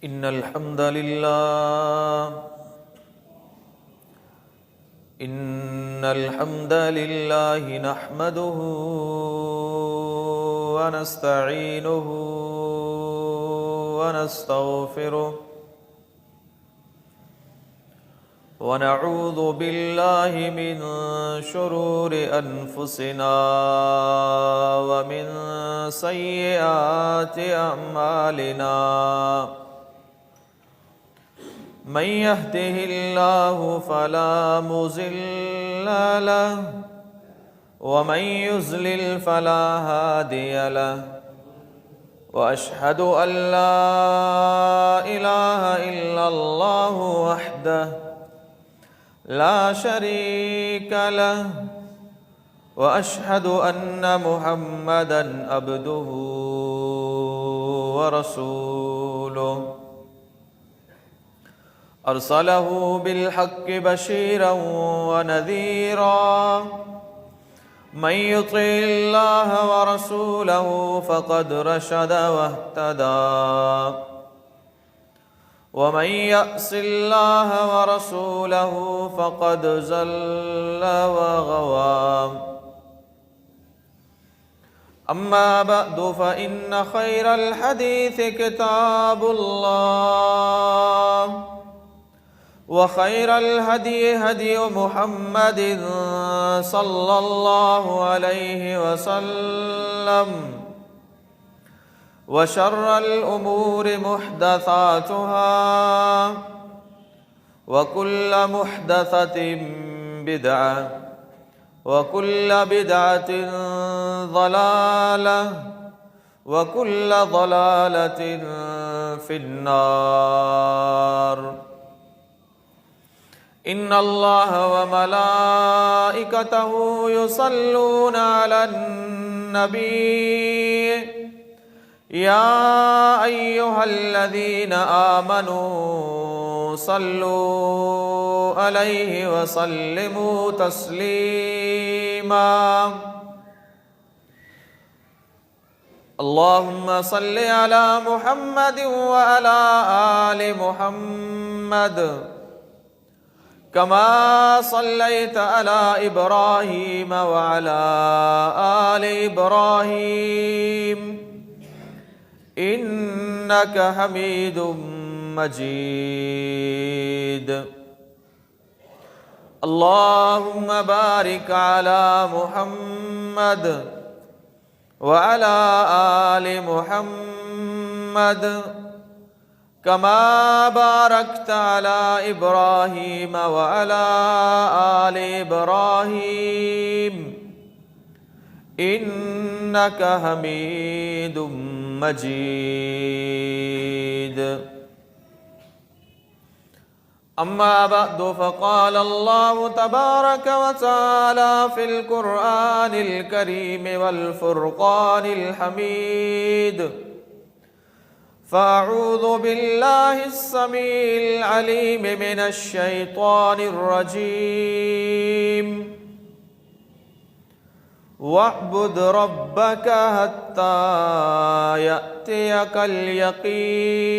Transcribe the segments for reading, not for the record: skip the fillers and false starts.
إن الحمد لله نحمده ونستعينه ونستغفره ونعوذ بالله من شرور أنفسنا ومن سيئات أعمالنا من يهده الله فلا مضل له ومن يضلل فلا هادي له وأشهد أن لا إله إلا الله وحده لا شريك له وأشهد أن محمدًا عبده ورسوله أرسله بالحق بشيرا ونذيرا من يطع الله ورسوله فقد رشد واهتدى ومن يعص الله ورسوله فقد ضل وغوى أما بعد فإن خير الحديث كتاب الله وخير الهدي هدي محمد صلى الله عليه وسلم وشر الأمور محدثاتها وكل محدثة بدعة وكل بدعة ضلالة وكل ضلالة في النار إن الله وملائكته يصلون على النبي يا أيها الذين آمنوا صلوا عليه وسلموا تسليما اللهم صل على محمد وعلى آل محمد كما صليت على إبراهيم وعلى آل إبراهيم إنك حميد مجيد اللهم بارك على محمد وعلى آل محمد كما باركت على إبراهيم وعلى آل إبراهيم إنك حميد مجيد أما بعد فقال الله تبارك وتعالى في القرآن الكريم والفرقان الحميد فأعوذ بالله السميع العليم من الشيطان الرجيم واعبد ربك حتى يأتيك اليقين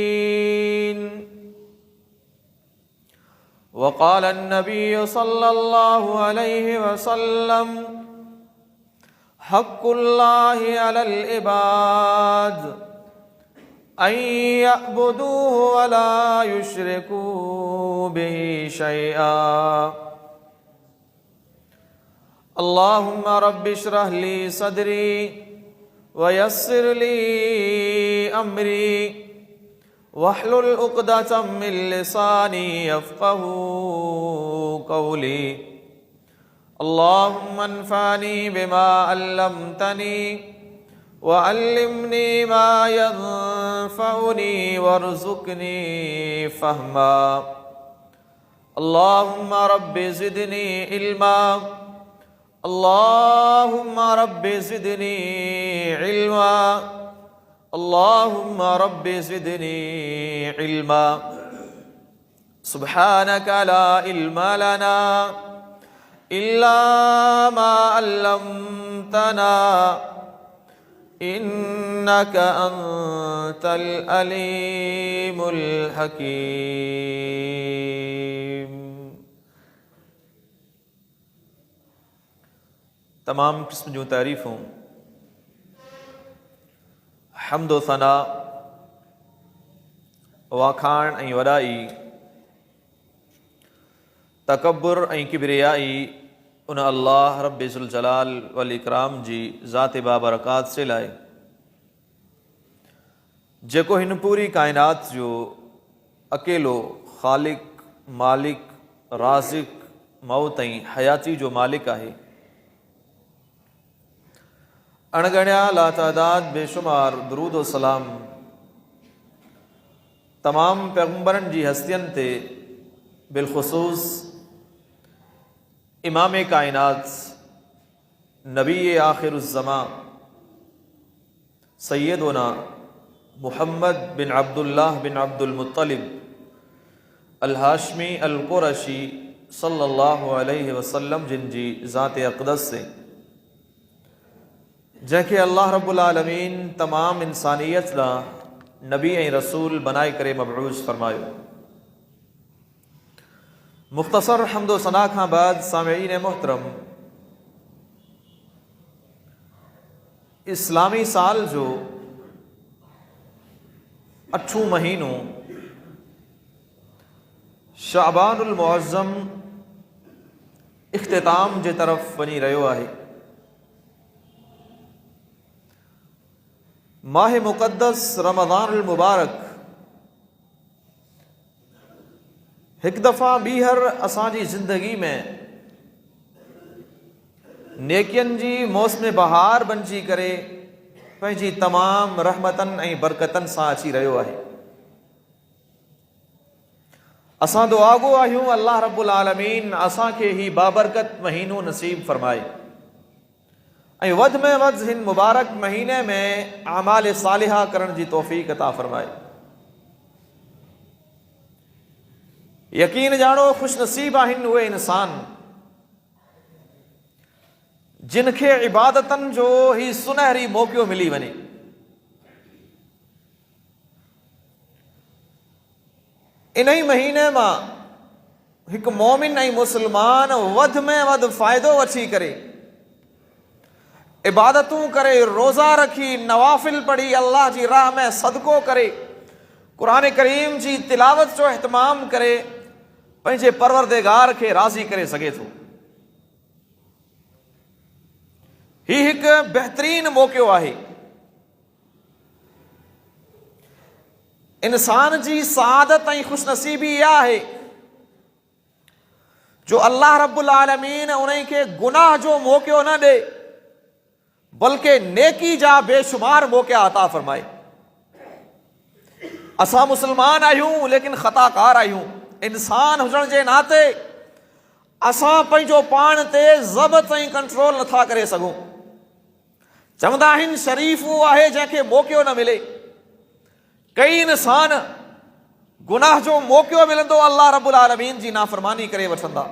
وقال النبي صلى الله عليه وسلم حق الله على العباد أن يعبدوه ولا يشركوا به شيئا اللهم رب اشرح لي صدري ويسر لي أمري واحلل عقدة من لساني يفقه قولي اللهم انفعني بما علمتني وعلمني ما ينفعني وارزقني فهما اللهم رب زدني علما اللهم رب زدني علما اللهم رب زدني علما سبحانك لا علم لنا إلا ما علمتنا इन्नका अंतल अलीमुल हकीम। तमाम किस्म जूं तारीफ़ूं, हम्दो सना, वाखाण ऐं वॾाई, तकब्बुर ऐं किब्रियाई उन अल्लाह रब्बिल जलाल वल इकराम जी ज़ात बाबरकात से लाए, जेको हिन पूरी कायनात जो अकेलो ख़ालिक, मालिक, राज़िक, मौत ऐं हयाती जो मालिक आहे। अणगणिया लातादाद बेशुमार दुरूद व सलाम तमाम पैगंबरनि जी हस्तियनि ते, बिलख़ुसूस इमाम कायनात, नबी आखिरुज़्ज़मा सैयदना मुहम्मद बिन अब्दुल्लाह बिन अब्दुल मुत्तलिब अल हाशमी अल कुरशी सल्लल्लाहु अलैहि वसल्लम जिन जी ज़ात अक़दस से, जंहिंखे अल्लाह रब्बुल आलमीन तमाम इंसानियत लाइ नबी ऐं रसूल बनाए करे मबऊस फरमायो। मुख़्तसर हम्दो सना खां बाद सामिईन मोहतरम, इस्लामी साल जो 8 महीनो शाबानुल मुअज़्ज़म इख्तिताम जे तरफ़ वञी रहियो आहे। माह मुक़द्दस रमज़ानुल मुबारक हिकु दफ़ा ॿीहर असांजी ज़िंदगी में नेकियनि जी मौसम बहार बणिजी करे पंहिंजी तमाम रहमतनि ऐं बरकतनि सां अची रहियो आहे। असां दुआगो आहियूं अल्लाह रब्बुल आलमीन असांखे ही बाबरकत महीनो नसीब फरमाए ऐं वध में वध हिन मुबारक महीने में आमाल सालिहा करण जी तौफ़ीक़ अता फरमाए। यकीन जानो खुश नसीब आहिनि उहे इंसान जिनखे इबादतनि जो ही सुनहरी मौक़ो मिली वञे। इन ही महीने मां हिकु मोमिन ऐं मुसलमान वध में वध फ़ाइदो वठी करे इबादतूं करे, रोज़ा रखी, नवाफिल पढ़ी, अल्लाह जी राह में सदको करे, कुरान करीम जी तिलावत जो एहतमाम करे पंहिंजे परवरदिगार खे राज़ी करे सघे थो। ही हिकु बहितरीन मौक़ो आहे। इंसान जी सआदत ऐं खुशनसीबी इहा आहे जो अल्लाह रब्बुल आलमीन उन्हनि खे गुनाह जो मौक़ो न ॾे बल्कि नेकी जा बेशुमार मौक़ा अता फरमाए। असां मुसलमान आहियूं लेकिन ख़ताकार आहियूं। इंसान हुजण जे नाते असां पंहिंजो पाण ते ज़ब्त ऐं कंट्रोल नथा करे सघूं। चवंदा आहिनि शरीफ़ उहो आहे जंहिंखे मौक़ो न मिले। कई इंसान गुनाह जो मौक़ो मिलंदो अल्लाह रब्बुल आलमीन जी नाफ़रमानी करे वठंदा।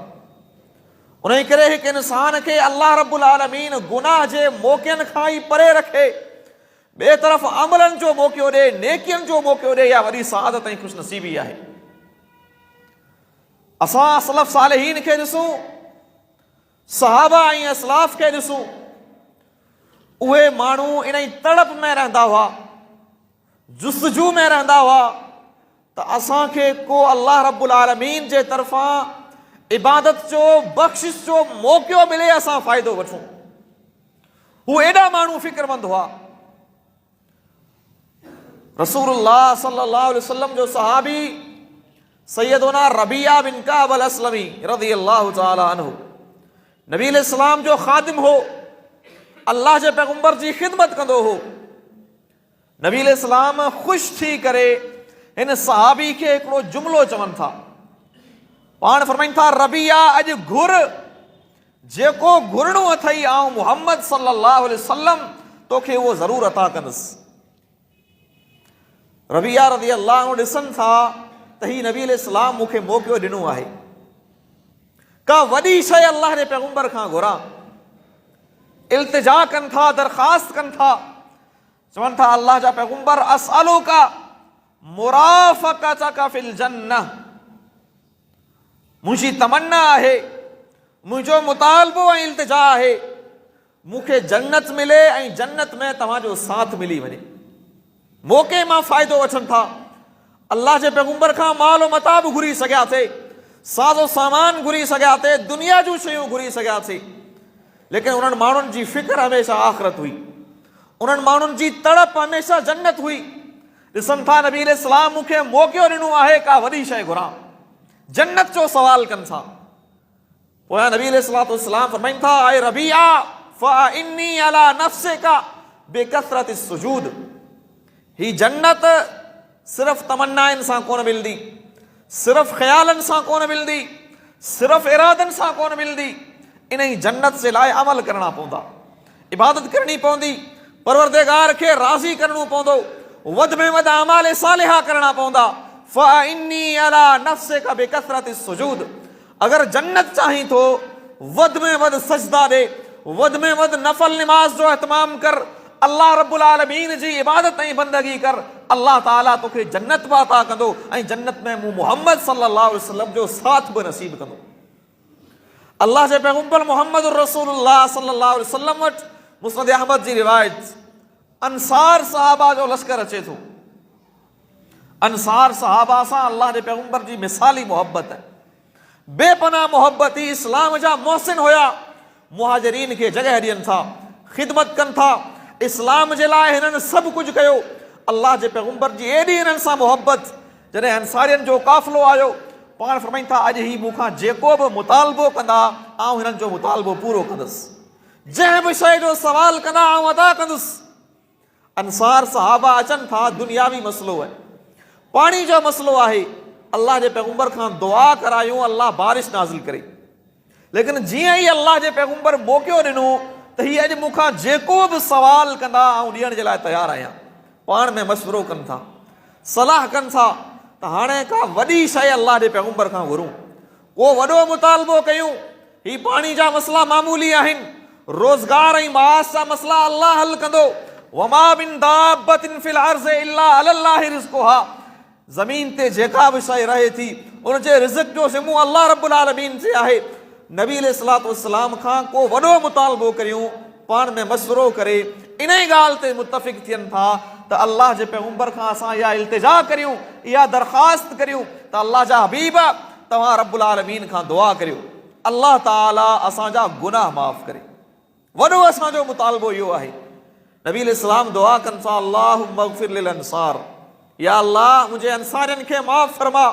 उन करे हिकु इंसान खे अल्लाह रब्बुल आलमीन गुनाह जे मौक़नि खां ई परे रखे, ॿिए तरफ़ अमलनि जो मौक़ो ॾे, नेकियनि जो मौक़ो ॾे, इहा वॾी सआदत ऐं खुशनसीबी आहे। असां सलफ़ सालिहीन खे ॾिसूं, सहाबा ऐं असलाफ खे ॾिसूं, उहे माण्हू इन ई तड़प में रहंदा हुआ, जुस्तजू में रहंदा हुआ त असांखे को अल्लाह रब्बुल आलमीन जे तरफ़ां इबादत जो, बख़्शिश जो मौक़ो मिले, असां फ़ाइदो वठूं। हू एॾा माण्हू फ़िक्रमंद हुआ। रसूलुल्लाह सल्लल्लाहु अलैहि वसल्लम जो सहाबी सैयदना रबिया बिन काब अल अस्लमी रज़ियल्लाहु तआला अन्हु नबी अलैहिस्सलाम जो ख़ादिम हो, अल्लाह जे पैगंबर जी ख़िदमत कंदो हो। नबी अलैहिस्सलाम ख़ुशि थी करे हिन सहाबी खे हिकिड़ो जुमिलो चवनि था। पाण फरमाइनि था, रबिया अॼु घुर, जेको घुरणो अथई आऊं मुहम्मद सल्लल्लाहु अलैहि वसल्लम तोखे उहो ज़रूर अता कंदुसि। रबिया रज़ियल्लाहु अन्हु ॾिसनि था त ही नबी अलैहिस्सलाम मूंखे मौक़ो ॾिनो आहे, का वॾी शइ अल्लाह जे पैगंबर खां घुरां। इल्तिजा कनि था, दरख़्वास्त कनि था चवनि था अल्लाह जा पैगंबर असअलुका मुराफक़तका फिल जन्नह, मुंहिंजी तमन्ना आहे, मुंहिंजो मुतालबो ऐं इल्तिजा आहे मूंखे जन्नत मिले ऐं जन्नत में तव्हांजो साथ मिली वञे। मौक़े मां फ़ाइदो वठनि था। अल्लाह जे पैगंबर खां मालो मता बि घुरी सघिया थे, साज़ो सामान घुरी सघिया थे, दुनिया जूं शयूं घुरी सघिया थे, लेकिन उन्हनि माण्हुनि जी फ़िक्र हमेशह आख़िरत हुई, उन्हनि माण्हुनि जी तड़प हमेशह जन्नत हुई। ॾिसनि था नबी अलैहिस्सलाम मूंखे मौक़ो ॾिनो आहे का वॾी शइ घुरां, जन्नत जो सवाल कनि था। पोइ नबी अलैहिस्सलाम फरमाइनि था ऐं रबिया फ़इन्नी अला नफ़्सिका बिकसरति सुजूद, ही जन्नत सिर्फ़ तमन्नाइनि सां कोन मिलंदी, सिर्फ़ ख़्यालनि सां कोन मिलंदी, सिर्फ़ इरादनि सां कोन मिलंदी, इन ई जन्नत जे लाइ अमल करणा पवंदा, इबादत करणी पवंदी, परवरदिगार खे राज़ी करणो पवंदो, वध में वध अमाल सालिहा करणा पवंदा। फ़इन्नी अला नफ़्सिका बिकसरति सुजूद, अगर जन्नत चाहीं तो वध में वध सजदा दे, वध में वध नफल नमाज जो एहतमाम कर, अल्लाह रब्बुल आलमीन जी इबादत ऐं बंदगी कर, अल्लाह ताला तोखे जन्नत बि अता कंदो ऐं जन्नत में मूं मोहम्मद सल्लल्लाहु अलैहि वसल्लम जो साथ बि नसीब कंदो। अल्लाह जे पैगंबर मोहम्मद रसूलुल्लाह सल्लल्लाहु अलैहि वसल्लम वटि मुस्नद अहमद जी रिवायत, अंसार सहाबा जो लश्कर अचे थो। अंसार सहाबा सां अल्लाह जे पैगंबर जी मिसाली मोहब्बत है, बेपनाह मोहब्बत ही। इस्लाम जा मोहसिन हुया, मुहाजिरीन खे जगह ॾियनि था, ख़िदमत कनि था, इस्लाम जे लाइ हिननि सभु कुझु कयो। अल्लाह जे पैगंबर जी एॾी हिननि सां मोहब्बत, जॾहिं अंसारियुनि जो काफ़िलो आयो, पाण फरमाइनि था अॼु ही मूंखां जेको बि मुतालबो कंदा आउं हिननि जो मुतालबो पूरो कंदुसि, जंहिं बि शइ जो सवाल कंदा आउं अदा कंदुसि। अंसार सहाबा अचनि था, दुनियावी मसलो आहे, पाणी जो मसलो आहे, अल्लाह जे पैगंबर खां दुआ करायूं अल्लाह बारिश नाज़िल करे, लेकिन जीअं ई अल्लाह जे पैगंबर मौक़ो ॾिनो त हीअ अॼु मूंखां जेको बि सवाल कंदा आउं ॾियण जे लाइ तयारु आहियां। पाण में मशवरो कनि था, सलाह कनि था त हाणे का वॾी शइ अल्लाह जे पैगंबर खां घुरूं, को वॾो मुतालबो कयूं। ही पाणी जा मसला मामूली आहिनि, रोज़गार ऐं मास जा मसला अल्लाह हल कंदो। वमा मिन दाब्बतिन फिल अर्ज़ि इल्ला अलल्लाहि रिज़्क़ुहा, ज़मीन ते जेका बि शइ रहे थी उन जे रिज़्क़ जो ज़िम्मो अल्लाह रब्बुल आलमीन ते आहे। नबी अलैहिस्सलातु वस्सलाम खां को वॾो मुतालबो करियूं, पाण में मशवरो करे इन ई ॻाल्हि ते मुतफ़िक़ थियनि था त अल्लाह जे पैगंबर खां असां इहा इल्तिजा करियूं, इहा दरख़्वास्त करियूं त अल्लाह जा हबीब तव्हां रब्बुल आलमीन खां दुआ करियो, अल्लाह ताला असांजा गुनाह माफ़ करे। वॾो असांजो मुतालबो इहो आहे। नबी अलैहिस्सलाम दुआ कनि था अल्लाहुम्मा अग़फिर लिल अंसार, या अल्लाह मुंहिंजे अंसारियुनि खे माफ़ फरमा।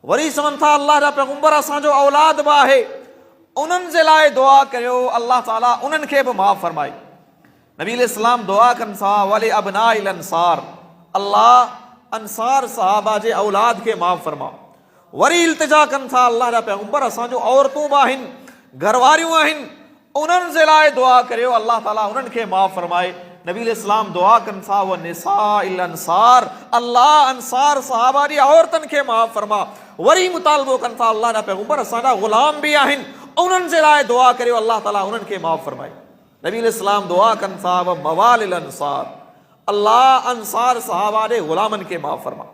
वरी चवनि था अल्लाह जा पैगंबर असांजो औलाद बि आहे, उन्हनि जे लाइ दुआ करियो, अल्लाह ताला उन्हनि खे बि माफ़ फरमाए। नबी अलैहिस्सलाम दुआ कनि था वली अबनाइल अंसार, अल्लाह अंसार सहाबा जे औलाद खे माफ़ फरमा। वरी इल्तिजा कनि था अल्लाह जा पैगंबर असांजो औरतूं बि आहिनि, घरवारियूं आहिनि, उन्हनि जे लाइ दुआ करियो, अल्लाह ताला उन्हनि खे माफ़ फरमाए। नबी अलैहिस्सलाम दुआ कनि था व निसाइल अंसार, अल्लाह अंसार सहाबा जी औरतनि खे माफ़ फरमा। वरी मुतालबो कनि था अल्लाह जा पैगंबर असांजा ग़ुलाम बि आहिनि, उन्हनि जे लाइ दुआ करियो, अल्लाह ताला उन्हनि खे माफ़ फरमाए। नबी अलैहिस्सलाम दुआ कनि था व मवालिल अंसार, अल्लाह अंसार सहाबा जे ग़ुलामनि खे माफ़ फरमा।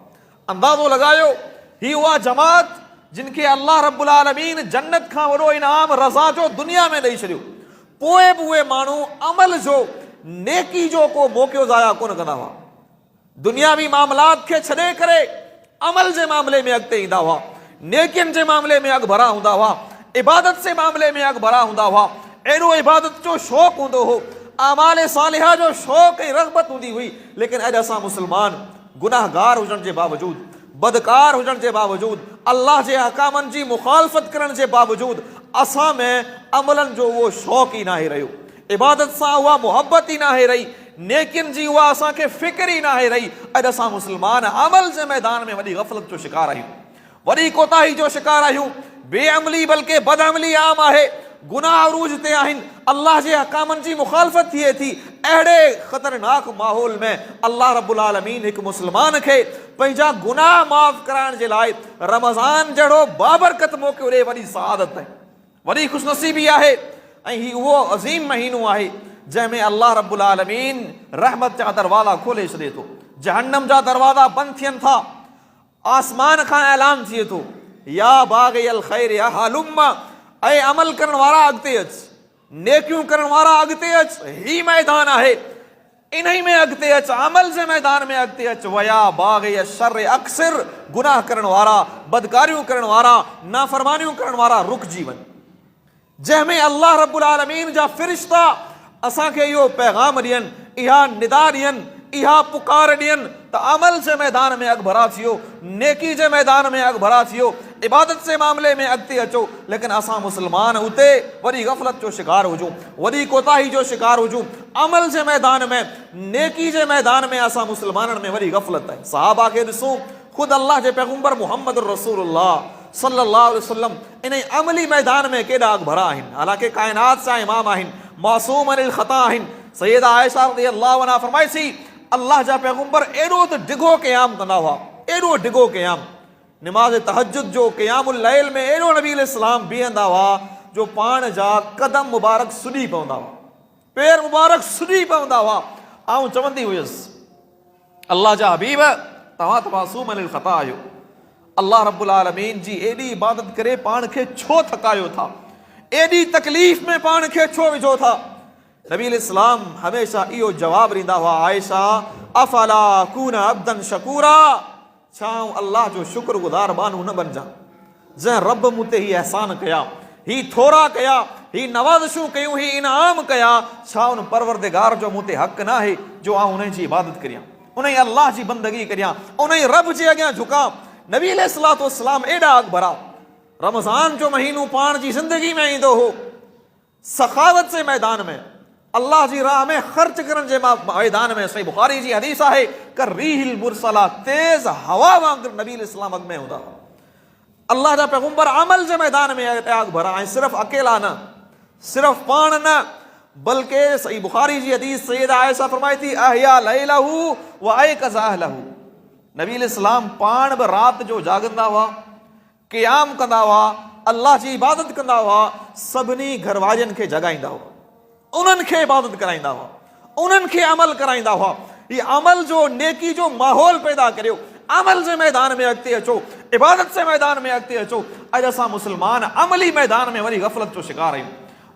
अंदाज़ो लॻायो, ही उहा जमात जिन खे अल्लाह रब्बुल आलमीन जन्नत खां वॾो इनाम रज़ा जो दुनिया में ॾेई छॾियो, पोइ बि उहे माण्हू अमल जो, नेकी जो को मौक़ो ज़ाया कोन कंदा हुआ। दुनियावी मामलात खे छॾे करे अमल जे मामले में अॻिते ईंदा हुआ, नेकियुनि जे मामले में अॻु भरा हूंदा हुआ, इबादत जे मामले में अॻु भरा हूंदा हुआ। अहिड़ो इबादत जो शौक़ु हूंदो हो, आमाल सालिहा जो शौक़ु ऐं रग़बत हूंदी हुई। लेकिन अॼु असां मुस्लमान गुनाहगार हुजण जे बावजूद, बदकार हुजण जे बावजूद, अल्लाह जे अहकामनि जी मुखालफ़त करण जे बावजूद असां में अमलनि जो उहो शौक़ु ई नाहे रहियो, इबादत सां उहा मोहब्बत ई नाहे रही, नेकियुनि जी उहा असांखे फ़िक्र ई नाहे रही। अॼु असां मुस्लमान अमल जे मैदान में वॾी ग़फ़लत जो शिकार आहियूं, वॾी कोताही जो शिकार आहियूं। बेअमली बल्कि बदअमली आम आहे, गुनाह अरूज ते आहिनि, अल्लाह जे अहकामनि जी मुखालफ़त थिए थी। अहिड़े ख़तरनाक माहौल में अल्लाह रब्बुल आलमीन हिकु मुस्लमान खे पंहिंजा गुनाह माफ़ कराइण जे लाइ रमज़ान जहिड़ो बाबरकत मौक़ो ॾे, वॾी सआदत आहे, वॾी ख़ुशनसीबी आहे। ऐं ही उहो अज़ीम महीनो आहे जंहिंमें अल्लाह रब्बुल आलमीन रहमत जा दरवाज़ा खोले छॾे थो, जहन्नम जा दरवाज़ा बंदि थियनि था, आसमान खां ऐलान थिए थो या बाग़ियल ख़ैर या हालुम्मा, ऐं अमल करण वारा अॻिते अच, नेकियूं करण वारा अॻिते अच, ही मैदान आहे, इन्ही में अॻिते अच, अमल जे मैदान में अॻिते अच। वया बाग़िय शर्र अक्सर, गुनाह करण वारा, बदकारियूं करण वारा, नाफरमानियूं करण वारा रुकजी वञ। जंहिंमें अल्लाह रब्बुल आलमीन जा फ़रिश्ता असांखे इहो पैगाम ॾियनि, इहा निदा ॾियनि, इहा पुकार ॾियनि त अमल जे मैदान में अॻभरा थियो, नेकी जे मैदान में अॻभरा थियो, इबादत जे मामले में अॻिते अचो। लेकिन असां मुस्लमान उते वरी गफ़लत जो शिकार हुजूं, वरी कोताही जो शिकार हुजूं। अमल जे मैदान में, नेकी जे मैदान में असां मुस्लमाननि में वरी गफ़लत आहे। सहाबा खे ॾिसूं, ख़ुदि अल्लाह जे पैगम्बर मुहम्मद रसूलुल्लाह सल्लल्लाहु अलैहि वसल्लम इन अमली मैदान में केॾा अॻभरा आहिनि। हालांकि काइनात जा इमाम आहिनि, मासूम अनिल ख़ता आहिनि। सैयदा आयशा रज़ियल्लाहु अन्हा फरमाए थी, अल्लाह जा पैगम्बर एॾो त डिघो क़याम कंदा हुआ, एॾो डिघो क़याम, नमाज़ तहज्जुद जो क़यामुल लैल में एॾो नबी अलैहिस्सलाम बीहंदा हुआ जो पाण जा कदम मुबारक सुॾी पवंदा हुआ, पेर मुबारक सुॾी पवंदा हुआ। ऐं चवंदी हुयसि, अल्लाह जा हबीब, तव्हां त मासूम अनिल ख़ता आहियो, अल्लाह रब्बुल आलमीन जी एॾी इबादत करे पाण खे छो थकायो था, एॾी तकलीफ़ में पाण खे छो विझो था। नबी अलैहिस्सलाम हमेशा इहो जवाब ॾींदा हुआ, आयशा अफला कून अब्दन शकूरा, छा अल्लाह जो शुक्रगुज़ार बानू न बणिजां, जंहिं रब मूं ते ही एहसान कया, ही थोरा कया, ही नवाज़िशूं कयूं, ही इनाम कया, छा उन परवरदिगार जो मूं ते हक़ न आहे जो आउं उन जी इबादत करियां, उन अल्लाह जी बंदगी करियां, उन रब जे अॻियां झुकां। नबी अलैहिस्सलातु वस्सलाम एॾा अॻभरा, रमज़ान जो महीनो पाण जी ज़िंदगी में ईंदो हो, सखावत जे मैदान में, अल्लाह जी राह में ख़र्च करण जे मैदान में। सही बुखारी जी हदीस आहे, कर रीहिल मुरसला, तेज़ हवा वांगुरु नबी अलैहिस्सलाम अॻ में हूंदा। अल्लाह जा पैगम्बर अमल जे मैदान में अॻभरा, ऐं सिर्फ़ु अकेला न, सिर्फ़ु पाण न, बल्कि सही बुखारी जी हदीस सैयदा आयशा फरमाए थी, अहया लैलहू व अयक़ज़ अहलहू, नबी अलैहिस्सलाम पाण बि राति जो जागंदा हुआ, क़याम कंदा हुआ, अल्लाह जी इबादत कंदा हुआ, सभिनी घर वारनि खे जगाईंदा हुआ, उन्हनि खे इबादत कराईंदा हुआ, उन्हनि खे अमल कराईंदा हुआ। ये अमल जो, नेकी जो माहौल पैदा करियो, अमल जे मैदान में अॻिते अचो, इबादत जे मैदान में अॻिते अचो। अॼु असां मुस्लमान अमली मैदान में वरी गफ़लत जो शिकार आहियूं,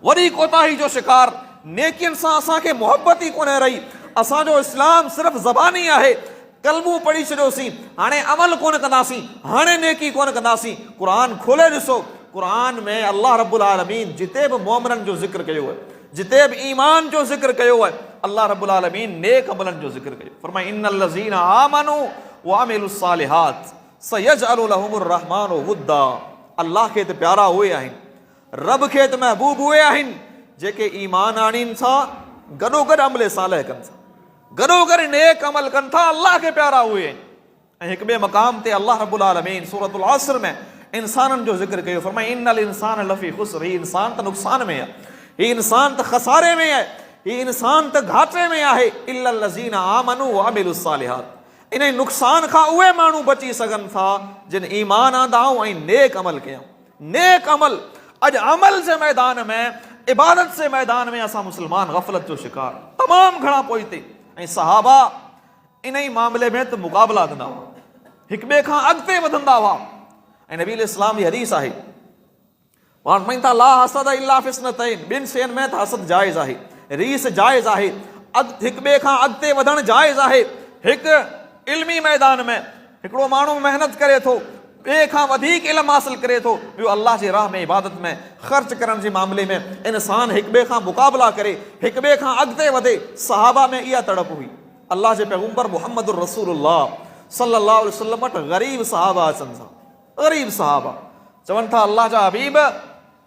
वरी कोताही जो शिकार, नेकियुनि सां असांखे मोहबत ई कोन्हे रही। असांजो इस्लाम सिर्फ़ु ज़बानी आहे, कलमू पढ़ी छॾियोसीं, हाणे अमल कोन कंदासीं, हाणे नेकी कोन कंदासीं। क़ुरान खोले ॾिसो, क़ुरान में अल्लाह रब्बुल आलमीन जिते बि मोमिननि जो ज़िक्र कयो आहे, जिते बि ईमान जो ज़िक्र कयो आहे, अल्लाह रब्बुल आलमीन नेक अमलनि जो ज़िक्र कयो। फरमाए, इन्नल लज़ीना आमनू व अमिलुस सालिहात सयजअलु लहुमुर रहमानु वुद्दा। अल्लाह खे त प्यारा उहे आहिनि, रब खे त महबूब उहे आहिनि जेके ईमान आणीनि था, गॾोगॾु अमल सालिह कनि था, गॾोगॾु नेक अमल कनि था, अल्लाह खे प्यारा उहे आहिनि। ऐं हिकु ॿिए मक़ाम ते अल्लाह रब्बुल आलमीन सूरतुल असर में इंसाननि जो ज़िक्र कयो। फरमाए, इन्नल इंसान लफ़ी ख़ुस्र, ही इंसान त नुक़सान में आहे, ही इंसान त खसारे में आहे, ही इंसान त घाटे में आहे, इल्लल लज़ीना आमनू व अमिलुस सालिहात। इन नुक़सान खां उहे माण्हू बची सघनि था जिन ईमान आंदाऊं ऐं नेक अमल कयूं। नेक अमल, अॼु अमल जे मैदान में, इबादत जे मैदान में असां मुस्लमान गफ़लत जो शिकार तमामु घणा पोइते। ऐं सहाबा इन ई मामले में त मुक़ाबला कंदा हुआ, हिक ॿिए खां अॻिते वधंदा हुआ। ऐं नबी अलैहिस्सलाम जी हदीस आहे, पाण मञनि था, ला हसद इल्ला फिस्नतैन, ॿिनि शयुनि में त हसद जाइज़ आहे, रीस जाइज़ आहे, हिक ॿिए खां अॻिते वधणु जाइज़ आहे। हिकु इल्मी मैदान में हिकिड़ो माण्हू महिनत करे थो, ॿिए खां वधीक इल्मु हासिल करे थो, ॿियो अल्लाह जे राह में, इबादत में, ख़र्च करण जे मामले में इंसान हिक ॿिए खां मुक़ाबला करे, हिक ॿिए खां अॻिते वधे। सहाबा में इहा तड़प हुई। अल्लाह जे पैगम्बर मुहम्मद रसूलुल्लाह सल्लल्लाहु अलैहि वसल्लम वटि ग़रीब सहाबा अचनि था, ग़रीब सहाबा चवनि था, अल्लाह जा हबीब,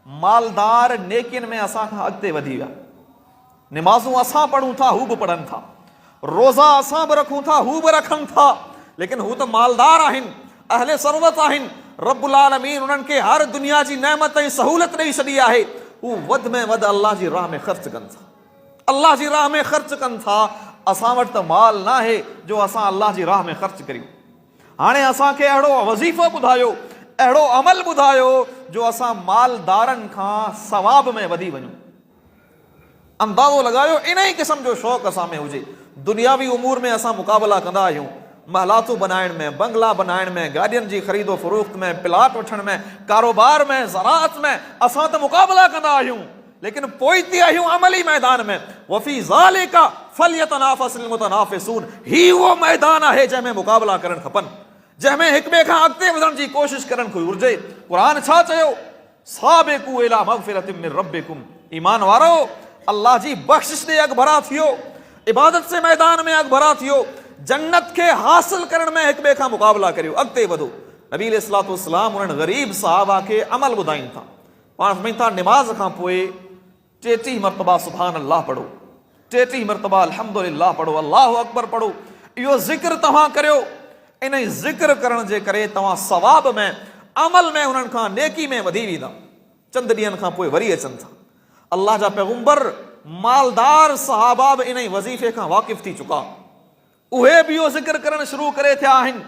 मालदार नेकियुनि में असां खां अॻिते वधी विया, निमाज़ूं असां पढ़ूं था, हू बि पढ़नि था, रोज़ा असां बि रखूं था, हू बि रखनि था, लेकिन हू त मालदार आहिनि, अहले सरवत आहिनि, रब्बुल आलमीन उन्हनि खे हर दुनिया जी नेमत ऐं सहूलियत ॾेई छॾी आहे। हू वधि में वधि अल्लाह जी राह में ख़र्च कनि था, अल्लाह जी राह में ख़र्च कनि था। असां वटि त माल न आहे जो असां अल्लाह जी राह में ख़र्च करियूं। हाणे असांखे अहिड़ो वज़ीफ़ो ॿुधायो, अहिड़ो अमल ॿुधायो जो असां मालदारनि खां सवाब में वधी वञूं। अंदाज़ो लगायो इन ही क़िस्म जो शौक़ असां में हुजे। दुनियावी उमूर में असां मुक़ाबला कंदा आहियूं, महलातूं बनाइण में, बंगला बनाइण में, गाॾियुनि जी ख़रीदो फ़रोख्त में, प्लाट वठण में, कारोबार में, ज़राअत में असां त मुक़ाबला कंदा आहियूं, लेकिन पोइते आहियूं अमली मैदान में। वफ़ी ज़ालिका फ़लयतनाफ़सिल मुतनाफ़िसून, ही उहो मैदान आहे जंहिंमें मुक़ाबला करणु खपनि, जंहिंमें हिक ॿिए खां अॻिते वधण जी कोशिश करणु घुरिजे। क़ुर छा चयो? साबिक़ू इला मग़फ़िरतिम मिन रब्बिकुम, ईमान वारो अल्लाह जी बख़्शिश ॾे अॻभरा थियो, इबादत से मैदान में अॻभरा थियो, जन्नत के हासिल करण में हिक ॿिए खां मुक़ाबला करियो, अॻिते वधो। नबी अलैहिस्सलातु वस्सलाम उन्हनि ग़रीब सहाबा खे अमल ॿुधाइनि था। पाण फरमाइनि था निमाज़ खां पोइ 33 मरतबा सुभान अल्लाह पढ़ो, 33 मरतबा अल्हम्दुलिल्लाह पढ़ो, अल्लाहु अकबर पढ़ो। इहो ज़िक्र तव्हां करियो। इन ज़िक्र करण जे करे तव्हां सवाब में, अमल में उन्हनि खां नेकी में वधी वेंदा। चंद ॾींहंनि खां पोइ वरी अचनि था। अल्लाह जा पैगंबर मालदार सहाबा बि इन वज़ीफ़े खां वाक़िफ़ थी चुका, उहे बि इहो ज़िक्र करणु शुरू करे थिया आहिनि,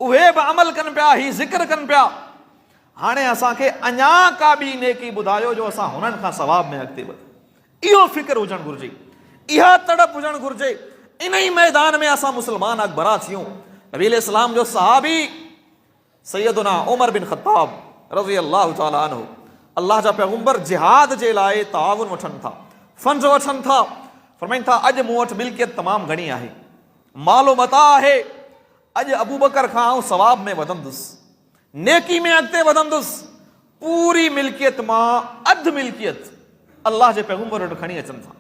उहे बि अमल कनि पिया, ही ज़िक्र कनि पिया। हाणे असांखे अञा का ॿी नेकी ॿुधायो जो असां हुननि खां सवाब में अॻिते वधूं। इहो फ़िक्र हुजणु घुरिजे, इहा तड़प हुजणु घुरिजे। इन ई मैदान में असां मुस्लमान अॻभरा थियूं। नबी अलैहिस्सलाम जो सहाबी सैयदुना उमर बिन ख़त्ताब रज़ियल्लाहु ताला अन्हु, अल्लाह जा पैगंबर जिहाद जे लाइ ताउन वठनि था, फंड वठनि था। फरमाइनि था अॼु मूं वटि मिल्कियत तमामु घणी आहे, मालो मता आहे, अॼु अबू बकर खां आउं सवाब में वधंदुसि, नेकी में अॻिते वधंदुसि। पूरी मिल्कियत मां अधु मिल्कियत अल्लाह जे पैगंबर वटि खणी अचनि था।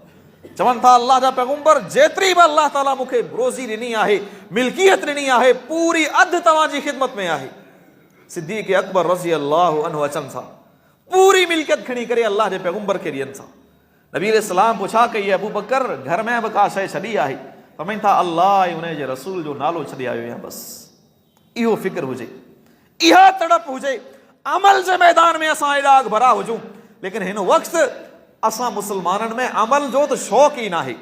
चवनि था अल्लाह जा पैगंबर जेतिरी बि अल्लाह ताला मूंखे रोज़ी ॾिनी आहे, मिल्कियत ॾिनी आहे, पूरी अधु तव्हांजी ख़िदमत में आहे। सिद्दीक़ अकबर रज़ियल्लाहु अन्हु अचनि था, पूरी मिल्कियत खणी करे अल्लाह जे पैगंबर खे ॾियनि था। नबी अलैहिस्सलाम पुछा कई अबू बकर घर में बि का शइ छॾी आहे? फरमाइनि था अल्लाह ऐं उन जे रसूल जो नालो छॾे आयो आहियां बसि। इहो फ़िक्र हुजे, इहा तड़प हुजे। अमल जे मैदान में असां एॾा अॻभरा हुजूं, लेकिन हिन वक़्तु असां मुस्लमाननि में अमल जो त शौक़ ई नाहे,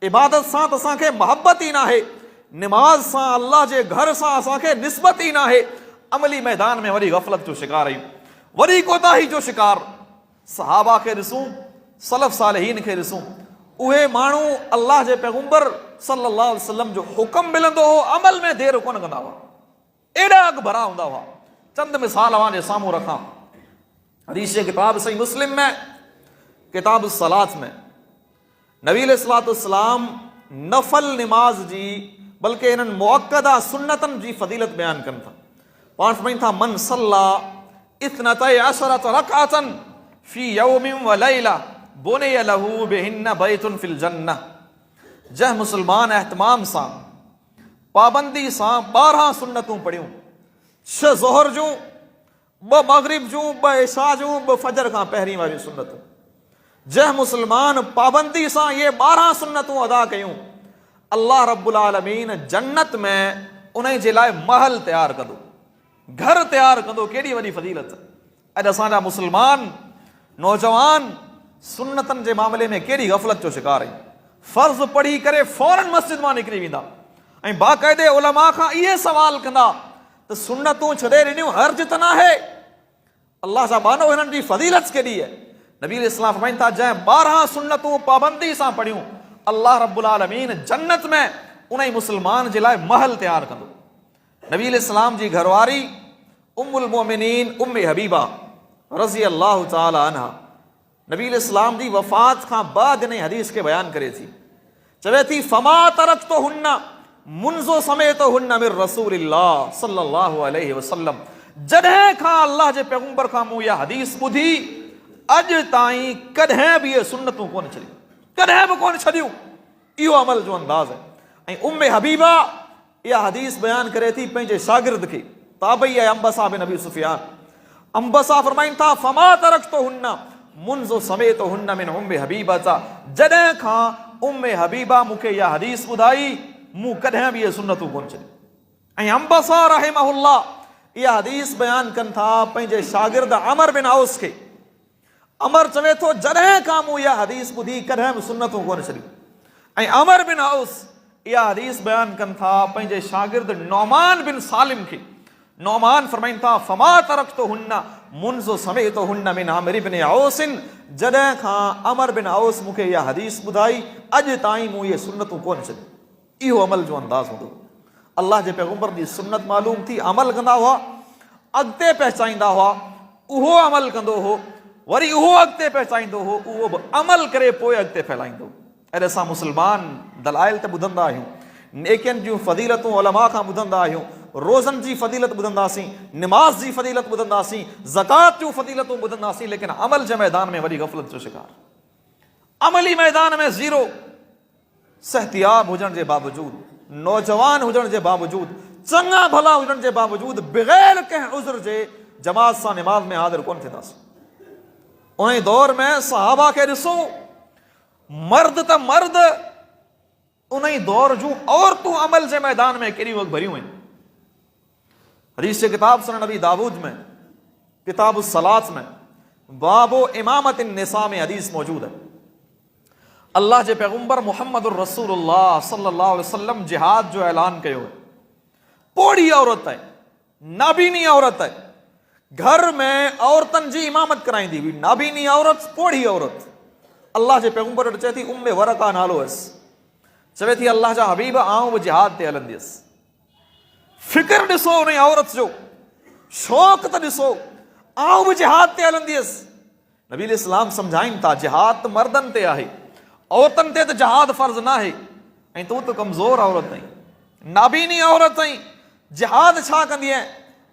इबादत सां त असांखे मोहबत ई नाहे, निमाज़ सां अल्लाह जे घर सां असांखे निस्बत ई नाहे। अमली मैदान में वरी गफ़लत जो शिकार आहियूं, वरी कोताही जो शिकार। सहाबा खे ॾिसूं, सलफ़ सालिहीन खे ॾिसूं, उहे माण्हू अल्लाह जे पैगंबर सल्लल्लाहु अलैहि वसल्लम जो हुक्म मिलंदो हो, अमल में देर कोन कंदा हुआ, एॾा अॻभरा हूंदा हुआ। चंद मिसाल अव्हांजे साम्हूं रखां। हदीस जे किताब सही मुस्लिम में, किताब सलात में, नबी अलैहिस्सलातु वस्सलाम नफ़ल निमाज जी बल्कि इन्हनि मुअक्कदा सुन्नतनि जी फ़ज़ीलत बयानु कनि था। पाण फरमाइनि था मन सल्ला इत्नतै अशरत रकअतन फी यौमिन व लैला बुनिय लहू बिहिन्न बैतुन फिल जन्नह। जंहिं मुसलमान एहतमाम सां, पाबंदी सां 12 सुन्नतूं पढ़ियूं, 6 ज़ोहर जूं, 2 मग़रिब जूं, 2 इशा जूं, 2 फजर खां पहिरीं वारियूं सुन्नतूं, जंहिं मुसलमान पाबंदी सां ये 12 सुन्नतूं अदा कयूं, अल्लाह रब्बुल आलमीन जन्नत में उन जे लाइ महल तयारु कंदो, घर तयारु कंदो। केॾी वॾी फ़ज़ीलत। अॼु असांजा मुसलमान नौजवान सुन्नतनि जे मामले में केॾी गफ़लत जो शिकार आहिनि। फ़र्ज़ पढ़ी करे फौरन मस्जिद मां निकिरी वेंदा ऐं बाक़ाइदे उलमा खां इहे सवाल कंदा त सुन्नतूं छॾे ॾिनियूं हर्ज त न आहे? अल्लाह जा बानो हिननि जी फ़ज़ीलत केॾी आहे। नबी अलैहिस्सलाम फरमाइनि था जंहिं 12 सुन्नतूं पाबंदी सां पढ़ियूं, अल्लाह रब्बुल आलमीन जन्नत में उन ई मुसलमान जे लाइ महल तयारु कंदो। नबी अलैहिस्सलाम जी घरवारी उम्मुल मोमिनीन उम्मे हबीबा रज़ियल्लाहु ताला अन्हा नबी अलैहिस्सलाम जी वफ़ात खां बाद इन हदीस के बयान करे थी। चवे थी फमा तरक्तो हुन्ना मुंज़ो समेतो हुन्ना मिर रसूलिल्लाह सल्लल्लाहु अलैहि वसल्लम। जॾहिं खां अल्लाह जे पैगंबर खां मूं इहा हदीस ॿुधी, अॼु ताईं कॾहिं बि इहे सुन्नतूं कोन छॾियूं, कॾहिं बि कोन छॾियूं। इहो अमल जो अंदाज़ आहे। ऐं उम्मे हबीबा इहा हदीस बयान करे थी पंहिंजे शागिर्द खे, ताबई आहे अंबसा बिन अबी सुफियान। अंबसा फरमाइनि था फमा तरक्तो हुन्ना मुंज़ो समेतो हुन्ना मिन उम्मे हबीबा था। जॾहिं खां उम्मे हबीबा मूंखे इहा हदीस ॿुधाई, मूं कॾहिं बि इहे सुन्नतूं कोन छॾियूं। ऐं अंबसा रहमहुल्लाह इहा हदीस बयान कनि था पंहिंजे शागिर्द अमर बिन औस खे। अमर चवे थो जॾहिं खां मूं इहा हदीस ॿुधी कॾहिं बि सुन्नतूं कोन छॾियूं। ऐं अमर बिन औस इहा हदीस बयान कनि था पंहिंजे शागिर्द नौमान बिन सालिम खे। नौमान फरमाइनि था फमा तरक्तो हुन्ना मुंज़ो समिअतु हुन्न मिन आमिर इब्न औसिन, जॾहिं खां अमर बिन औस मूंखे इहा हदीस ॿुधाई अॼु ताईं मूं इहे सुन्नतूं कोन छॾियूं। इहो अमल जो अंदाज़ हूंदो। अल्लाह जे पैगंबर जी सुन्नत मालूम थी, अमल कंदा हुआ, अॻिते पहचाईंदा हुआ, उहो अमल कंदो हो, वरी उहो अॻिते पहचाईंदो हो, उहो बि अमल करे पोइ अॻिते फैलाईंदो। अॼु असां मुस्लमान दलाइल त ॿुधंदा आहियूं, नेकियनि जूं फज़ीलतूं उलमा खां ॿुधंदा आहियूं, रोज़नि जी फज़ीलत ॿुधंदासीं, निमाज़ जी फज़ीलत ॿुधंदासीं, ज़कात जूं फज़ीलतूं ॿुधंदासीं, लेकिन अमल जे मैदान में वरी ग़फ़लत जो शिकार, अमली मैदान में ज़ीरो। सेहतियाब हुजण जे बावजूद, नौजवान हुजण जे बावजूद, चङा भला हुजण जे बावजूद, बग़ैर कंहिं उज़र जे जमात सां निमाज़ में हाज़िर कोन थींदासीं। उन दौर में सहाबा खे ॾिसो, मर्द त मर्द, उन दौर जूं औरतूं अमल जे मैदान में केॾी वक़्तु भरियूं आहिनि। हदीस किताब सुनन नबी दाऊद में, किताब सलात में, बाबो इमामत निसा में हदीस मौजूद है। अल्लाह जे पैगंबर मुहम्मदुर रसूलुल्लाह सल्लल्लाहु अलैहि वसल्लम जिहाद जो ऐलान कयो है। पोड़ी औरत है, नाबीनी औरत है, घर में औरतन जी इमामत कराईंदी हुई, नाबीनी औरत, पोड़ी औरत। अल्लाह जे पैगंबर वटि चए थी, उम्मे वरका नालो हुअसि, चवे थी अल्लाह जा हबीब आऊं बि जिहाद ते हलंदी हुअसि। फिक्र ॾिसो उन औरत जो, शौक़ त ॾिसो, आऊं बि जिहाद ते हलंदी हुअसि। नबी इस्लाम सम्झाइनि था, जिहाद त मर्दनि ते आहे, औरतनि ते त जिहाद फर्ज़ न आहे, ऐं तूं त कमज़ोर औरत आहीं, नाबीनी औरत आहीं, जिहाद छा कंदी आहे?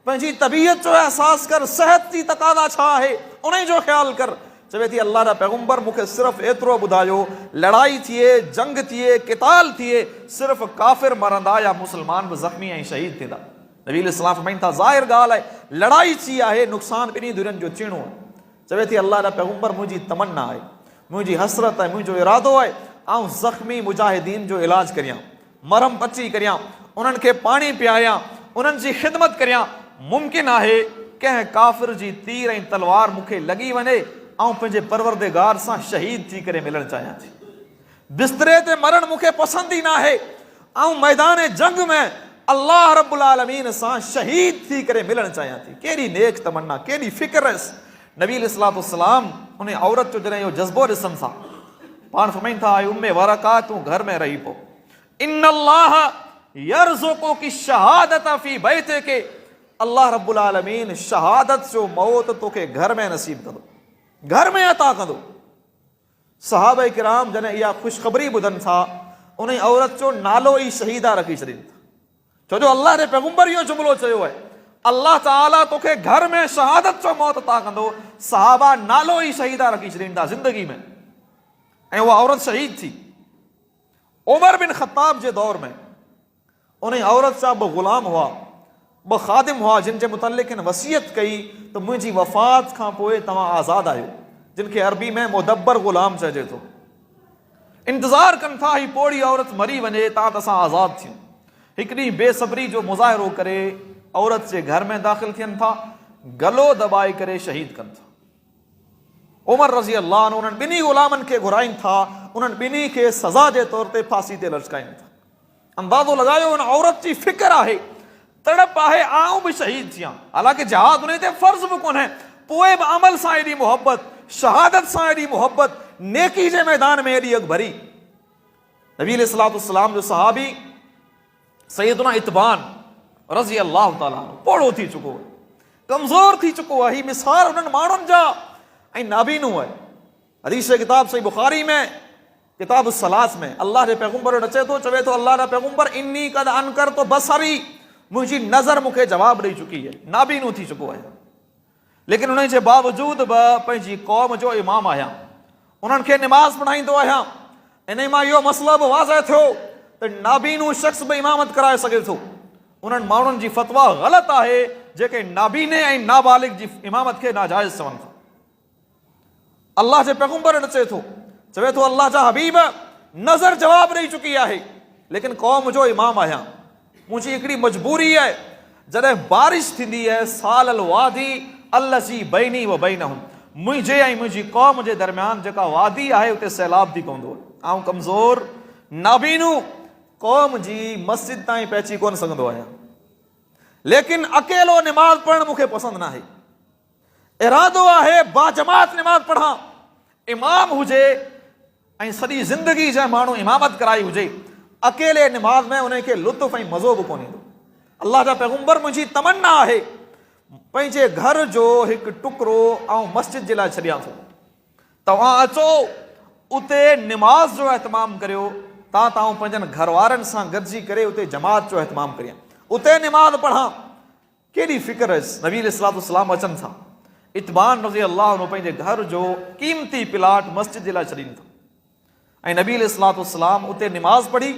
पंहिंजी तबीयत जो एहसास कर, सेहत जी तक़ाज़ा छा आहे उन जो ख़्यालु कर। चवे थी अल्लाह जा पैगंबर मूंखे सिर्फ़ु एतिरो ॿुधायो, लड़ाई थिए, जंग थिए, क़िताल थिए, सिर्फ़ु काफ़िर मरंदा या मुस्लमान बि ज़ख़्मी ऐं शहीद थींदा। नबी इस्लाम फरमाइनि था, ज़ाहिर ॻाल्हि आहे, लड़ाई थी आहे, नुक़सान ॿिन्ही धुरियुनि जो थियणो आहे। चवे थी अल्लाह जा पैगंबर मुंहिंजी तमन्ना आहे, मुंहिंजी हसरत आहे, मुंहिंजो इरादो आहे, ऐं ज़ख़्मी मुजाहिदीन जो इलाज करियां, मरहम पची करियां, उन्हनि खे पाणी पियारियां, उन्हनि जी ख़िदमत करियां। मुमकिन आहे कंहिं काफ़िर जी तीर ऐं तलवार मूंखे लॻी वञे ऐं पंहिंजे परवरदिगार सां शहीद थी करे मिलणु चाहियां थी। बिस्तरे ते मरण मूंखे पसंदि ई न आहे, ऐं मैदान जंग में अल्लाह रब्बुल आलमीन सां शहीद थी करे मिलणु चाहियां थी। केॾी नेक तमन्ना, केॾी फिक्र हुअसि। नबी अलैहिस्सलाम उन औरत जो जॾहिं इहो जज़्बो ॾिसनि था, पाण फरमाइनि था, उम्मे वरका तूं घर में रही पो, इन्नल्लाह यर्ज़ुक़ुकी शहादत फी बैतिके, अल्लाह रब्बुल आलमीन शहादत जो मौत तोखे घर में नसीब कंदो, घर में अता कंदो। सहाबा किराम जॾहिं इहा ख़ुशख़बरी ॿुधनि था, उन औरत जो नालो ई शहीदा रखी छॾीनि था, छो जो अल्लाह जे पैगंबर इहो जुमिलो चयो आहे, अल्लाह ताला तोखे घर में शहादत जो मौत अता कंदो। सहाबा नालो ई शहीदा रखी छॾीनि था ज़िंदगी में, ऐं उहा औरत शहीद थी। उमर बिन ख़त्ताब जे दौर में उन औरत जा ॿ ग़ुलाम हुआ, ॿ ख़ादिम हुआ, जिन जे मुतल्लिक़ वसियत कई त मुंहिंजी वफ़ात खां पोइ तव्हां आज़ादु आहियो, जिन खे अरबी में मुदब्बर ग़ुलाम चइजे थो। इंतज़ार कनि था ही पोड़ी औरत मरी वञे ता त असां आज़ादु थियूं। हिकु ॾींहुं बेसब्री जो मुज़ाहिरो करे औरत जे घर में दाख़िल थियनि था, गलो दबाए करे शहीद कनि था। उमर रज़ी अल्लाह अन्हु उन्हनि ॿिन्ही ग़ुलामनि खे घुराइनि था, उन्हनि ॿिन्ही खे सज़ा जे तौर ते फांसी ते लटकाइनि था। अंदाज़ो लॻायो उन औरत जी फिक्र आहे, तड़प आहे, आऊं बि शहीद थियां, हालांकि जहाद उन ते फ़र्ज़ बि कोन्हे, पोइ बि अमल सां एॾी मोहबत, शहादत सां एॾी मोहबत, नेकी जे मैदान में एॾी अॻभरी। नबी अलैहिस्सलाम जो सहाबी सैयदुना इतबान रज़ी अल्लाह ताला पोड़ो थी चुको आहे, कमज़ोर थी चुको आहे। ही मिसाल उन्हनि माण्हुनि जा ऐं नाबीनू आहे। हदीस किताब सही बुखारी में, किताब सलास में अल्लाह जे पैगंबर अचे थो, चवे थो अल्लाह जा पैगंबर, इन्नी कद अनकर तो बसरी, मुंहिंजी नज़र मूंखे जवाबु ॾेई चुकी आहे, नाबीनू थी चुको आहे, लेकिन उन जे बावजूद बि पंहिंजी क़ौम जो इमाम आहियां, उन्हनि खे निमाज़ पढ़ाईंदो आहियां। इन मां इहो मसलो बि वाज़ह थियो त नाबीनू शख़्स बि इमामत कराए सघे थो। उन्हनि माण्हुनि जी फ़तवा ग़लति आहे जेके नाबीने ऐं नाबालिग जी इमामत खे नाजाइज़ चवनि था। अल्लाह जे पैगंबर अचे थो, चवे थो अल्लाह जा हबीब, नज़र जवाबु ॾेई चुकी आहे, लेकिन क़ौम जो इमाम आहियां। मुंहिंजी हिकिड़ी मजबूरी आहे, जॾहिं बारिश थींदी आहे, साल अल वादी अल्लज़ी बैनी व बैनहुम, मुंहिंजे ऐं मुंहिंजी क़ौम जे दरमियान जेका वादी आहे उते सैलाब थी पवंदो। ऐं कमज़ोर नाबीनू क़ौम जी मस्जिद ताईं पहुची कोन सघंदो आहियां, लेकिन अकेलो निमाज़ पढ़णु मूंखे पसंदि न आहे। इरादो आहे बाजमात निमाज़ पढ़ा, इमाम हुजे ऐं सॼी ज़िंदगी जा माण्हू इमामत कराई हुजे, अकेले निमाज़ में उनखे लुत्फ़ ऐं मज़ो बि कोन ईंदो। अल्लाह जा पैगंबर मुंहिंजी तमन्ना आहे पंहिंजे घर जो हिकु टुकड़ो ऐं मस्जिद जे लाइ छॾियां थो, तव्हां अचो उते निमाज़ जो एहतमाम करियो, तव्हां पंहिंजनि घर वारनि सां गॾिजी करे उते जमात जो एहतमाम करियां, उते निमाज़ पढ़ां। केॾी फिक्र नबी अलैहिस्सलाम अचनि था, इत्बान रज़ी अल्लाह अन्हु पंहिंजे घर जो क़ीमती प्लाट मस्जिद जे लाइ छॾीनि था ऐं नबी अलैहिस्सलाम उते निमाज़ पढ़ी।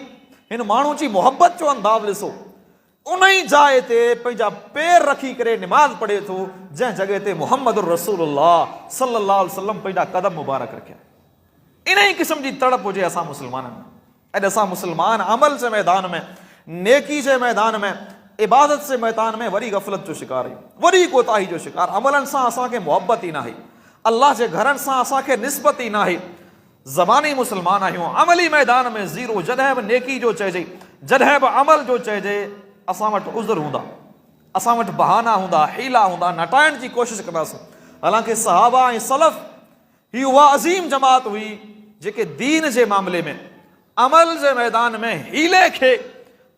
हिन माण्हू जी मोहब्बत जो अंदाज़ ॾिसो, उन ई जाइ ते पंहिंजा पेर रखी करे निमाज़ पढ़े थो जंहिं जॻह ते मुहम्मद रसूलुल्लाह सल्लल्लाहु अलैहि वसल्लम पंहिंजा कदम मुबारक रखिया। इन ई क़िस्म जी तड़प हुजे असां मुस्लमाननि में। अॼु असां मुस्लमान अमल जे मैदान में, नेकी जे मैदान में, इबादत जे मैदान में वरी गफ़लत जो शिकार आहियूं, वरी कोताही जो शिकार। अमलनि सां असांखे मोहब्बत ई न आहे, अल्लाह जे घरनि सां असांखे निस्बत ई न आहे। ज़बानी मुस्लमान आहियूं, अमली मैदान में ज़ीरो। जॾहिं बि नेकी जो चइजे, जॾहिं बि अमल जो चइजे, असां वटि उज़र हूंदा, असां वटि बहाना हूंदा, हीला हूंदा, नटाइण जी कोशिशि कंदासीं। हालांकि सहाबा ऐं सलफ़ ही उहा अज़ीम जमात हुई जेके दीन जे मामले में, अमल जे मैदान में हीले खे,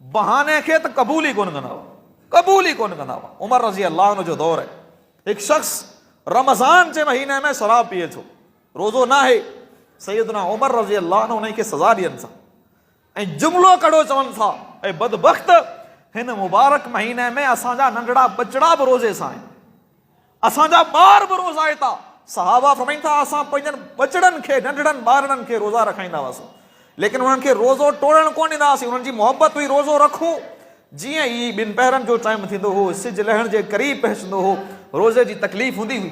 बहाने खे त क़बूल ई कोन कंदा हुआ, क़बूल ई कोन कंदा हुआ। उमर रज़ी अल्लाह जो दौर है, हिकु शख़्स रमज़ान जे महीने में शराब पिए थो, रोज़ो न आहे। सैयदना उमर रज़ी अल्लाह उन खे सज़ा ॾियनि था ऐं जुमिलो कड़ो चवनि था, ऐं बदबख़्त हिन मुबारक महीने में असांजा नंढड़ा बचड़ा बि रोज़े सां आहिनि, असांजा ॿार बि रोज़ाए था। सहाबा फरमाइनि था असां पंहिंजनि बचड़नि खे, नंढड़नि ॿारनि खे रोज़ा रखाईंदा हुआसीं, लेकिन उन्हनि खे रोज़ो टोड़णु कोन ॾींदा हुआसीं। उन्हनि जी मोहबत हुई रोज़ो रखूं। जीअं ई ॿिनि पहरनि जो टाइम थींदो हो, सिज लहण जे क़रीब पहुचंदो हो, रोज़े जी तकलीफ़ हूंदी हुई,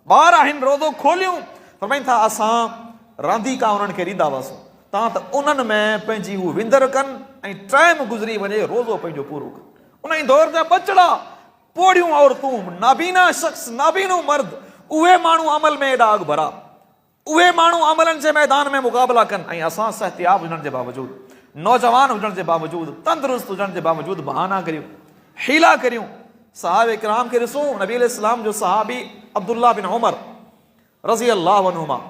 ॿार आहिनि, रोज़ो खोलियूं। फरमाइनि था असां रांदीका उन्हनि खे ॾींदा हुआसीं, तव्हां त उन्हनि में पंहिंजी हू विंदर कनि ऐं टाइम गुज़री वञे, रोज़ो पंहिंजो पूरो कनि। उन ई दौर जा बचड़ा, पोड़ियूं औरतूं, नाबीना शख़्स, नाबीनो मर्द, उहे माण्हू अमल में एॾा अॻु भरा, उहे माण्हू अमलनि जे मैदान में मुक़ाबला कनि। ऐं असां सहतियाब हुजण जे बावजूदि, नौजवान हुजण जे बावजूदि, तंदुरुस्त हुजण जे बावजूदि बहाना करियूं, हीला करियूं। सहाबे किराम खे ॾिसूं, नबी अलैहिस्सलाम जो सहाबी अब्दुल्लाह बिन उमर रज़ी अल्लाह अन्हुमा,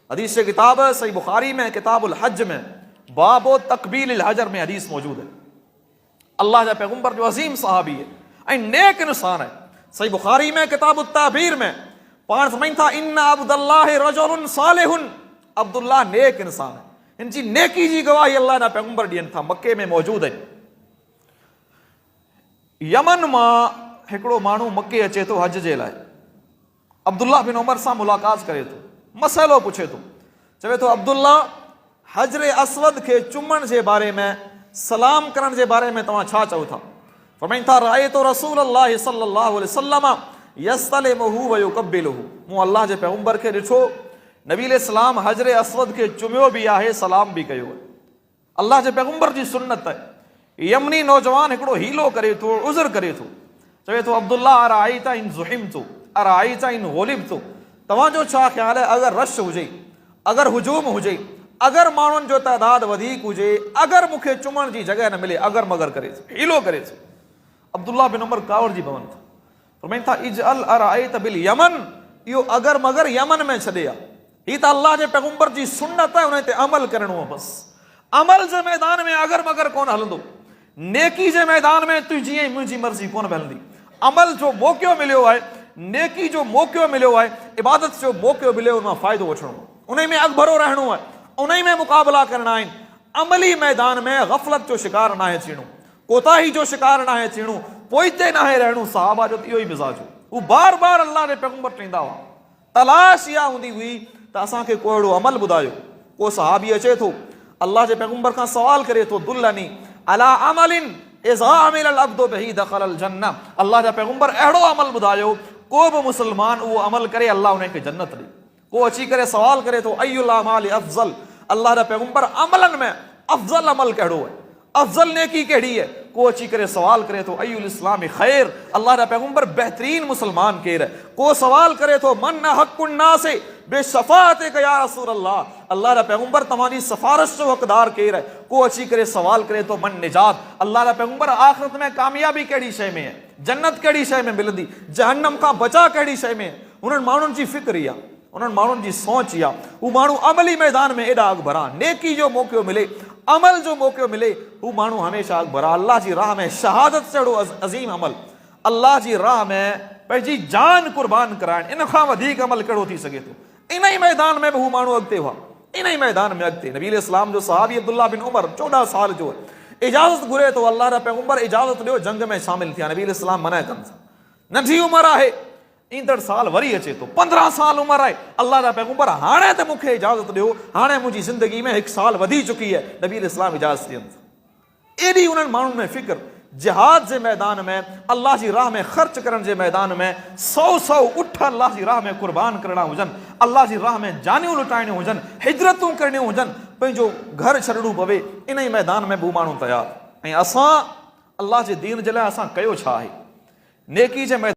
हदीस किताब सही बुखारी में किताबुल हज में बाबो तकबील हजर में हदीस मौजूद है। अल्लाह जा पैगंबर जो अजीम सहाबी है ऐं नेक इंसान है। सही बुखारी में किताब ताबीर में पाण फरमाइनि था इन्ना अब्दुल्लाह रजुलुन सालिहुन, अब्दुल्लाह नेक इंसान है। इनकी नेकी जी गवाही अल्लाह जा पैगंबर ॾियनि था, मक्के में मौजूद है। यमन मां हिकिड़ो माण्हू मक्के अचे थो हज जे लाइ, अब्दुल्लाह बिन उमर सां मुलाक़ात करे थो, मसइलो पुछे थो, चवे थो अब्दुल्ला हजरे असवद खे चुमण जे बारे में, सलाम करण जे बारे में तव्हां छा चओ था? फरमाइनि था रायतो रसूलुल्लाह सल्लल्लाहु अलैहि वसल्लम यस्तलिमुहु व युक़ब्बिलुहु, मूं अल्लाह जे पैगंबर खे ॾिठो, नबी अलैहिस्सलाम हजरे असवद खे चुमियो बि आहे, सलाम बि कयो आहे। अल्लाह जे पैगंबर जी सुन्नत आहे। यमनी नौजवान हिकिड़ो हीलो करे थो, उज़र करे थो, चवे थो अब्दुल्ला अराइता इन ज़ुहिमतु अराइता इन ग़ुलिबतु, तव्हांजो छा ख़्याल आहे अगरि रश हुजे, अगरि हुजूम हुजे, अगरि माण्हुनि जो तइदादु वधीक हुजे, अगरि मूंखे चुमण जी जॻह न मिले, अगरि मगर करे थो, हीलो करे थो। अब्दुल्ला बिन उमर कावड़जी पवनि था, फरमाइनि था इजअल अराइता बिल यमन, इहो अगरि मगर यमन में छॾे आहे। हीअ त अल्लाह जे पैगंबर जी सुन्नत आहे, उन ते अमल करणो आहे बसि। अमल जे मैदान में अगरि मगर कोन हलंदो, नेकी जे मैदान में तूं जीअं मुंहिंजी मर्ज़ी कोन हलंदी। अमल जो मौक़ो मिलियो आहे, नेकी जो मौक़ो मिलियो आहे, इबादत जो मौक़ो मिलियो, उन मां फ़ाइदो वठणो, उन में अॻभरो रहणो आहे, उन में मुक़ाबला करणा आहिनि। अमली मैदान में ग़फ़लत जो शिकार नाहे थियणो, कोताही जो शिकार नाहे थियणो, पोइते नाहे रहणो। सहाबा जो इहो ई मिज़ाज हो, हू बार बार अल्लाह जे पैगंबर चवंदा हुआ। तलाश इहा हूंदी हुई त असांखे को अहिड़ो अमल ॿुधायो। को सहाबी अचे थो, अल्लाह जे पैगंबर खां सवाल करे थो, दुल्लनी अला अमलिन इज़ा अमिलल अब्दु बिही दख़लल जन्नह, अल्लाह जा पैगंबर अहिड़ो अमल ॿुधायो, को बि मुसलमान उहो अमल करे अल्लाह उनखे जन्नत ॾे। को अची करे सवाल करे थो अय्युल अमालि अफ़ज़ल, अल्लाह जा पैगंबर अमलनि में अफ़ज़ल अमल कहिड़ो है, अफ़ज़ल नेकी कहिड़ी है? को अची करे सवाल करे थो अय्युल इस्लामी ख़ैर, अल्लाह जा पैगंबर बहितरीन मुसलमान केर है? को सवाल करे थो मन हक़्क़ुन नास बेशफ़ाअतिक या रसूल अल्लाह, अल्लाह जा पैगंबर तव्हांजी सिफारिश जो हक़दार केर है? को अची करे सवाल करे थो मन निजात, अल्लाह जा पैगंबर आख़िरत में कामयाबी कहिड़ी शइ में है, जन्नत कहिड़ी शइ में मिलंदी, जहन्नम खां बचा कहिड़ी शइ में है? उन्हनि माण्हुनि जी फ़िक्र इहा, उन्हनि माण्हुनि जी सोच इहा। हू माण्हू अमली मैदान में एॾा अॻिभरा, नेकी जो मौक़ो मिले, अमल जो मौक़ो मिले, हू माण्हू हमेशह अॻिभरा। अल्लाह जी राह में शहादत जहिड़ो अज़ीम अमल, अल्लाह जी राह में पंहिंजी जान कुर्बान कराइण, इन खां वधीक अमल कहिड़ो थी सघे थो। इन ई मैदान में बि हू माण्हू अॻिते हुआ, इन ई मैदान में अॻिते। नबी इस्लाम जो सहाबी अब्दुल्ला बिन उमर 14 साल जो इजाज़त घुरे थो, अल्लाह जा पैगंबर इजाज़त ॾियो जंग में शामिल थिया। नबी इस्लाम मना कनि था, नंढी उमिरि आहे, ईंदड़ साल वरी अचे थो, 15 साल उमिरि आहे। अल्लाह जा पैगंबर हाणे त मूंखे इजाज़त ॾियो, हाणे मुंहिंजी ज़िंदगी में 1 साल वधी चुकी आहे। नबी इस्लाम इजाज़त ॾियनि था। एॾी उन्हनि माण्हुनि में फ़िक्र, जिहाद जे मैदान में, अल्लाह जी राह में ख़र्च करण जे मैदान में 100 उठ अल्लाह जी राह में कुर्बान करणा हुजनि, अल्लाह जी राह में जानियूं लुटाइणियूं हुजनि, हिजरतूं करणियूं हुजनि, पंहिंजो घर छॾिणो पवे, इन ई मैदान में बि माण्हू तयारु। ऐं असां अल्लाह जे दीन जे लाइ असां कयो छा आहे? नेकी जे मैदान